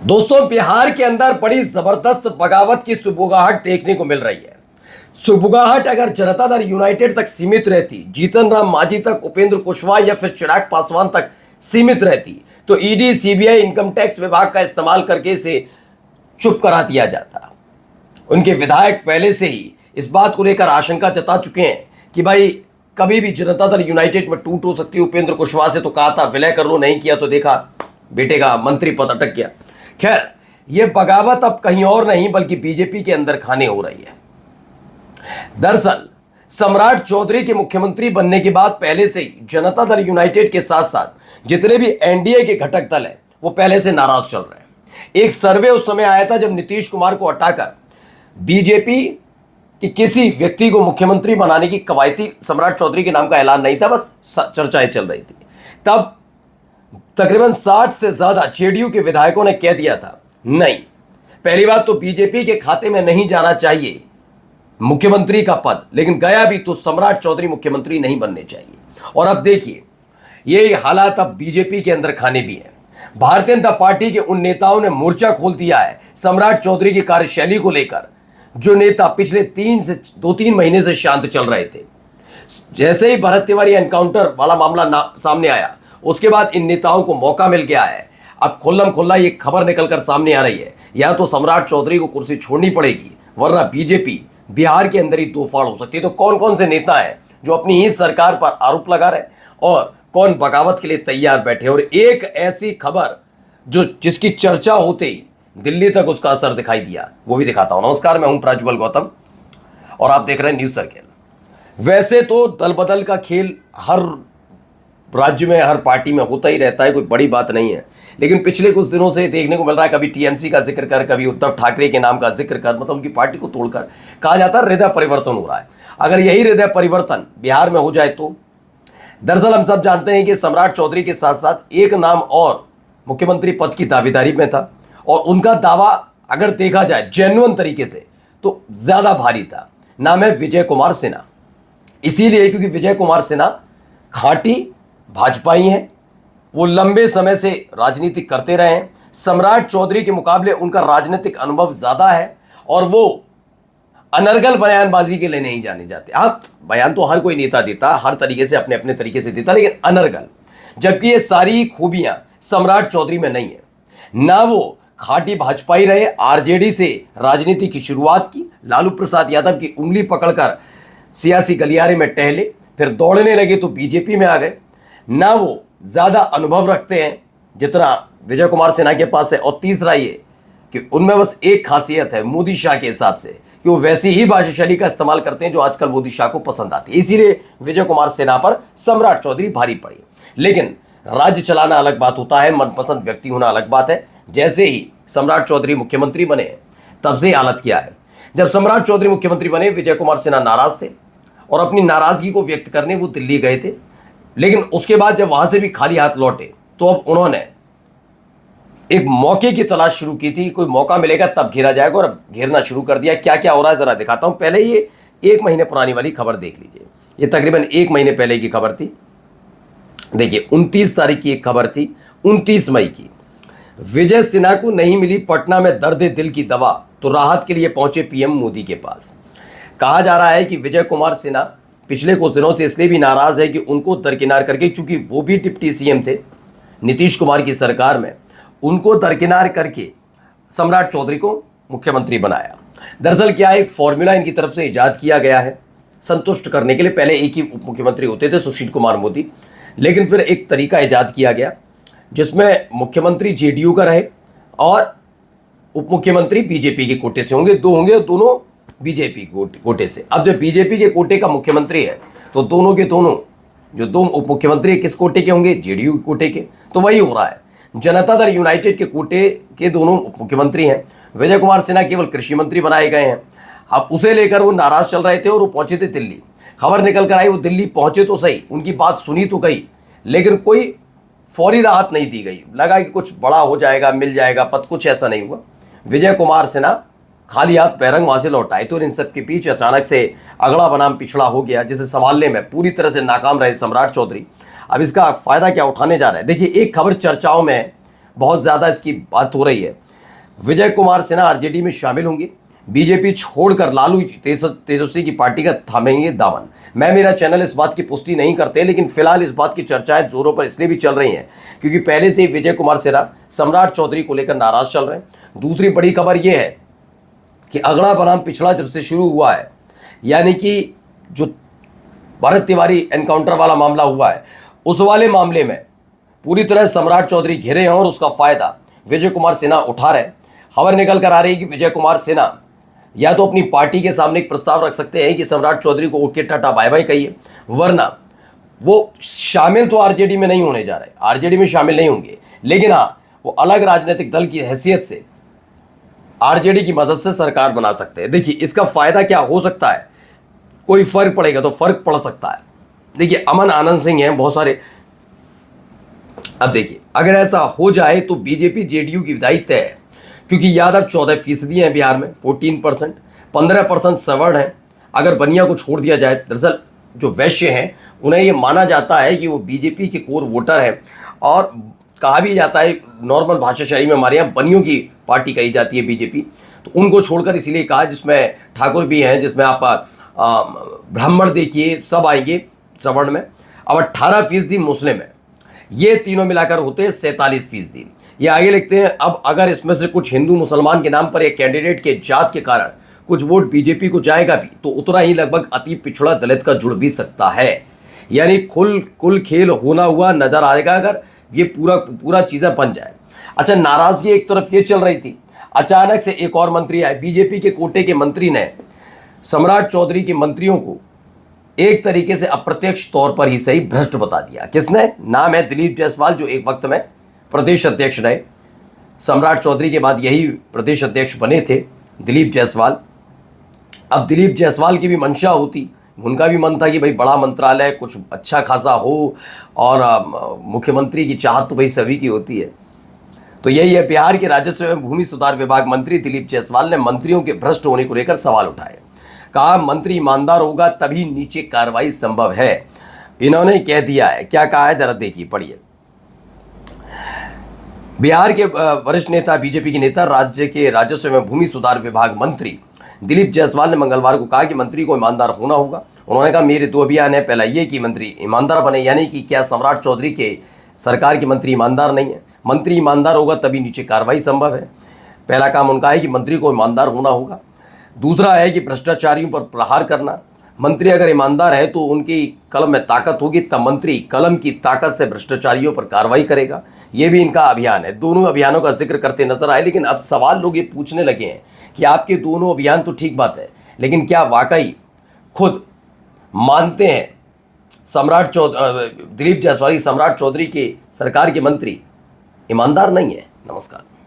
दोस्तों, बिहार के अंदर बड़ी जबरदस्त बगावत की सुबुगाहट देखने को मिल रही है। सुबुगाहट अगर जनता दल यूनाइटेड तक सीमित रहती, जीतन राम मांझी तक, उपेंद्र कुशवाहा या फिर चिराग पासवान तक सीमित रहती, तो ईडी, सीबीआई, इनकम टैक्स विभाग का इस्तेमाल करके इसे चुप करा दिया जाता। उनके विधायक पहले से ही इस बात को लेकर आशंका जता चुके हैं कि भाई कभी भी जनता दल यूनाइटेड में टूट हो सकती है। उपेंद्र कुशवाहा से तो कहा था विलय कर लो, नहीं किया तो देखा बेटे का मंत्री पद अटक गया। खैर, यह बगावत अब कहीं और नहीं बल्कि बीजेपी के अंदर खाने हो रही है। दरअसल सम्राट चौधरी के मुख्यमंत्री बनने के बाद पहले से ही जनता दल यूनाइटेड के साथ साथ जितने भी एनडीए के घटक दल हैं वो पहले से नाराज चल रहे हैं। एक सर्वे उस समय आया था जब नीतीश कुमार को हटाकर बीजेपी कि किसी व्यक्ति को मुख्यमंत्री बनाने की कवायती सम्राट चौधरी के नाम का ऐलान नहीं था, बस चर्चाएं चल रही थी। तब तकरीबन 60 से ज्यादा जेडीयू के विधायकों ने कह दिया था नहीं, पहली बात तो बीजेपी के खाते में नहीं जाना चाहिए मुख्यमंत्री का पद, लेकिन गया भी तो सम्राट चौधरी मुख्यमंत्री नहीं बनने चाहिए। और अब देखिए ये हालात अब बीजेपी के अंदर खाने भी हैं। भारतीय जनता पार्टी के उन नेताओं ने मोर्चा खोल दिया है सम्राट चौधरी की कार्यशैली को लेकर, जो नेता पिछले 2-3 महीने से शांत चल रहे थे। जैसे ही भरत तिवारी एनकाउंटर वाला मामला सामने आया, उसके बाद इन नेताओं को मौका मिल गया है। अब खुल्लम खुल्ला ये खबर निकलकर सामने आ रही है, या तो सम्राट चौधरी को कुर्सी छोड़नी पड़ेगी वरना बीजेपी बिहार के अंदर ही दो फाड़ हो सकती है। तो कौन कौन से नेता हैं जो अपनी ही सरकार पर आरोप लगा रहे हैं और कौन बगावत के लिए तैयार बैठे। और एक ऐसी खबर जिसकी चर्चा होते ही दिल्ली तक उसका असर दिखाई दिया, वो भी दिखाता हूं। नमस्कार, मैं हूं प्रज्वल गौतम और आप देख रहे हैं न्यूज सर्किल। वैसे तो दल बदल का खेल हर राज्य में, हर पार्टी में होता ही रहता है, कोई बड़ी बात नहीं है। लेकिन पिछले कुछ दिनों से देखने को मिल रहा है, कभी टीएमसी का जिक्र कर, कभी उद्धव ठाकरे के नाम का जिक्र कर, मतलब उनकी पार्टी को तोड़कर कहा जाता है हृदय परिवर्तन हो रहा है। अगर यही हृदय परिवर्तन बिहार में हो जाए तो दरअसल हम सब जानते हैं कि सम्राट चौधरी के साथ साथ एक नाम और मुख्यमंत्री पद की दावेदारी में था, और उनका दावा अगर देखा जाए जेन्युइन तरीके से तो ज्यादा भारी था। नाम है विजय कुमार सिन्हा। इसीलिए क्योंकि विजय कुमार सिन्हा खांटी भाजपाई हैं, वो लंबे समय से राजनीति करते रहे हैं। सम्राट चौधरी के मुकाबले उनका राजनीतिक अनुभव ज्यादा है और वो अनर्गल बयानबाजी के लिए नहीं जाने जाते। हाँ, बयान तो हर कोई नेता देता, हर तरीके से अपने अपने तरीके से देता, लेकिन अनर्गल। जबकि ये सारी खूबियां सम्राट चौधरी में नहीं है। ना वो खाटी भाजपाई रहे, आरजेडी से राजनीति की शुरुआत की, लालू प्रसाद यादव की उंगली पकड़कर सियासी गलियारे में टहले, फिर दौड़ने लगे तो बीजेपी में आ गए। ना वो ज्यादा अनुभव रखते हैं जितना विजय कुमार सिन्हा के पास है। और तीसरा ये कि उनमें बस एक खासियत है मोदी शाह के हिसाब से कि वो वैसी ही भाषा शैली का इस्तेमाल करते हैं जो आजकल मोदी शाह को पसंद आती है। इसीलिए विजय कुमार सिन्हा पर सम्राट चौधरी भारी पड़ी। लेकिन राज्य चलाना अलग बात होता है, मनपसंद व्यक्ति होना अलग बात है। जैसे ही सम्राट चौधरी मुख्यमंत्री बने तब से हालत क्या है। जब सम्राट चौधरी मुख्यमंत्री बने, विजय कुमार सिन्हा नाराज थे और अपनी नाराजगी को व्यक्त करने वो दिल्ली गए थे। लेकिन उसके बाद जब वहां से भी खाली हाथ लौटे तो अब उन्होंने एक मौके की तलाश शुरू की थी। कोई मौका मिलेगा तब घेरा जाएगा, और अब घेरना शुरू कर दिया। क्या क्या हो रहा है जरा दिखाता हूं। पहले ये 1 महीने पुरानी वाली खबर देख लीजिए। ये तकरीबन 1 महीने पहले की खबर थी। देखिए 29 तारीख की एक खबर थी, 29 मई की। विजय सिन्हा को नहीं मिली पटना में दर्द दिल की दवा, तो राहत के लिए पहुंचे पीएम मोदी के पास। कहा जा रहा है कि विजय कुमार सिन्हा पिछले कुछ दिनों से इसलिए भी नाराज है कि उनको दरकिनार करके, चूंकि वो भी डिप्टी सीएम थे नीतीश कुमार की सरकार में, उनको दरकिनार करके सम्राट चौधरी को मुख्यमंत्री बनाया। दरअसल क्या एक फॉर्मूला इनकी तरफ से इजाद किया गया है संतुष्ट करने के लिए। पहले एक ही उप मुख्यमंत्री होते थे, सुशील कुमार मोदी, लेकिन फिर एक तरीका इजाद किया गया जिसमें मुख्यमंत्री जेडीयू का रहे और उप मुख्यमंत्री बीजेपी के कोटे से होंगे। 2 होंगे, दोनों बीजेपी कोटे से। अब जब बीजेपी के कोटे का मुख्यमंत्री है तो दोनों के दोनों जो 2 उप मुख्यमंत्री किस कोटे के होंगे, जेडीयू के कोटे के। तो वही हो रहा है, जनता दल यूनाइटेड के कोटे के दोनों उप मुख्यमंत्री हैं। विजय कुमार सिन्हा केवल कृषि मंत्री बनाए गए हैं। अब उसे लेकर वो नाराज चल रहे थे और वो पहुंचे थे दिल्ली। खबर निकल कर आई, वो दिल्ली पहुंचे तो सही, उनकी बात सुनी तो गई, लेकिन कोई फौरी राहत नहीं दी गई। लगा कि कुछ बड़ा हो जाएगा, मिल जाएगा पद, कुछ ऐसा नहीं हुआ। विजय कुमार सिन्हा खाली हाथ बैरंग वहां से लौट आए। तो इन सब के बीच अचानक से अगड़ा बनाम पिछड़ा हो गया, जिसे संभालने में पूरी तरह से नाकाम रहे सम्राट चौधरी। अब इसका फायदा क्या उठाने जा रहा है, देखिए एक खबर चर्चाओं में बहुत ज़्यादा इसकी बात हो रही है विजय कुमार सिन्हा आरजेडी में शामिल होंगे, बीजेपी छोड़कर लालू तेजस्वी की पार्टी का थामेंगे दामन। मैं मेरा चैनल इस बात की पुष्टि नहीं करते, लेकिन फिलहाल इस बात की चर्चाएं जोरों पर इसलिए भी चल रही हैं क्योंकि पहले से ही विजय कुमार सिन्हा सम्राट चौधरी को लेकर नाराज चल रहे हैं। दूसरी बड़ी खबर यह है कि अगड़ा बनाम पिछड़ा जब से शुरू हुआ है, यानी कि जो भरत तिवारी एनकाउंटर वाला मामला हुआ है, उस वाले मामले में पूरी तरह सम्राट चौधरी घिरे हैं और उसका फायदा विजय कुमार सिन्हा उठा रहे हैं। खबर निकल कर आ रही है कि विजय कुमार सिन्हा या तो अपनी पार्टी के सामने एक प्रस्ताव रख सकते हैं कि सम्राट चौधरी को उठ के टाटा बाय बाय कहिए, वरना वो शामिल तो आरजेडी में नहीं होने जा रहे, आरजेडी में शामिल नहीं होंगे, लेकिन हाँ वो अलग राजनीतिक दल की हैसियत से आरजेडी की मदद से सरकार बना सकते हैं। देखिए इसका फायदा क्या हो सकता है, कोई फर्क पड़ेगा तो फर्क पड़ सकता है। देखिए अमन आनंद सिंह हैं बहुत सारे। अब देखिए अगर ऐसा हो जाए तो बीजेपी जेडीयू की विदाई तय है, क्योंकि याद अब 14% हैं बिहार में, 14%, 15% सवर्ण है। अगर बनिया को छोड़ दिया जाए, दरअसल जो वैश्य हैं उन्हें ये माना जाता है कि वो बीजेपी के कोर वोटर हैं, और कहा भी जाता है नॉर्मल भाषा शैली में हमारे यहाँ बनियों की पार्टी कही जाती है बीजेपी, तो उनको छोड़कर इसीलिए कहा, जिसमें ठाकुर भी हैं, जिसमें आप ब्राह्मण देखिए सब आएंगे सवर्ण में। अब 18% मुस्लिम है, ये तीनों मिलाकर होते हैं 47%। ये आगे लिखते हैं, अब अगर इसमें से कुछ हिंदू मुसलमान के नाम पर एक कैंडिडेट के जात के कारण कुछ वोट बीजेपी को जाएगा भी, तो उतना ही लगभग अति पिछड़ा दलित का जुड़ भी सकता है। यानी कुल खेल होना हुआ नजर आएगा अगर ये पूरा चीजें बन जाए। अच्छा, नाराजगी एक तरफ ये चल रही थी, अचानक से एक और मंत्री आए, बीजेपी के कोटे के मंत्री ने सम्राट चौधरी के मंत्रियों को एक तरीके से अप्रत्यक्ष तौर पर ही सही भ्रष्ट बता दिया। किसने? नाम है दिलीप जायसवाल, जो एक वक्त में प्रदेश अध्यक्ष रहे। सम्राट चौधरी के बाद यही प्रदेश अध्यक्ष बने थे दिलीप जायसवाल। अब दिलीप जायसवाल की भी मंशा होती, उनका भी मन था कि भाई बड़ा मंत्रालय कुछ अच्छा खासा हो, और मुख्यमंत्री की चाहत तो भाई सभी की होती है। तो यही है, बिहार के राजस्व एवं भूमि सुधार विभाग मंत्री दिलीप जायसवाल ने मंत्रियों के भ्रष्ट होने को लेकर सवाल उठाए। कहा मंत्री ईमानदार होगा तभी नीचे कार्रवाई संभव है। इन्होंने कह दिया है, क्या कहा है जरा देखिए, पढ़िए। बिहार के वरिष्ठ नेता, बीजेपी के नेता, राज्य के राजस्व एवं भूमि सुधार विभाग मंत्री दिलीप जायसवाल ने मंगलवार को कहा कि मंत्री को ईमानदार होना होगा। उन्होंने कहा मेरे 2 अभियान है, पहला ये कि मंत्री ईमानदार बने, यानी कि क्या सम्राट चौधरी के सरकार के मंत्री ईमानदार नहीं है? मंत्री ईमानदार होगा तभी नीचे कार्रवाई संभव है। पहला काम उनका है कि मंत्री को ईमानदार होना होगा। दूसरा है कि भ्रष्टाचारियों पर प्रहार करना। मंत्री अगर ईमानदार है तो उनकी कलम में ताकत होगी, तब मंत्री कलम की ताकत से भ्रष्टाचारियों पर कार्रवाई करेगा। ये भी इनका अभियान है। दोनों अभियानों का जिक्र करते नजर आए, लेकिन अब सवाल लोग ये पूछने लगे हैं कि आपके दोनों अभियान तो ठीक बात है, लेकिन क्या वाकई खुद मानते हैं दिलीप जायसवाल सम्राट चौधरी के सरकार के मंत्री ईमानदार नहीं है? नमस्कार।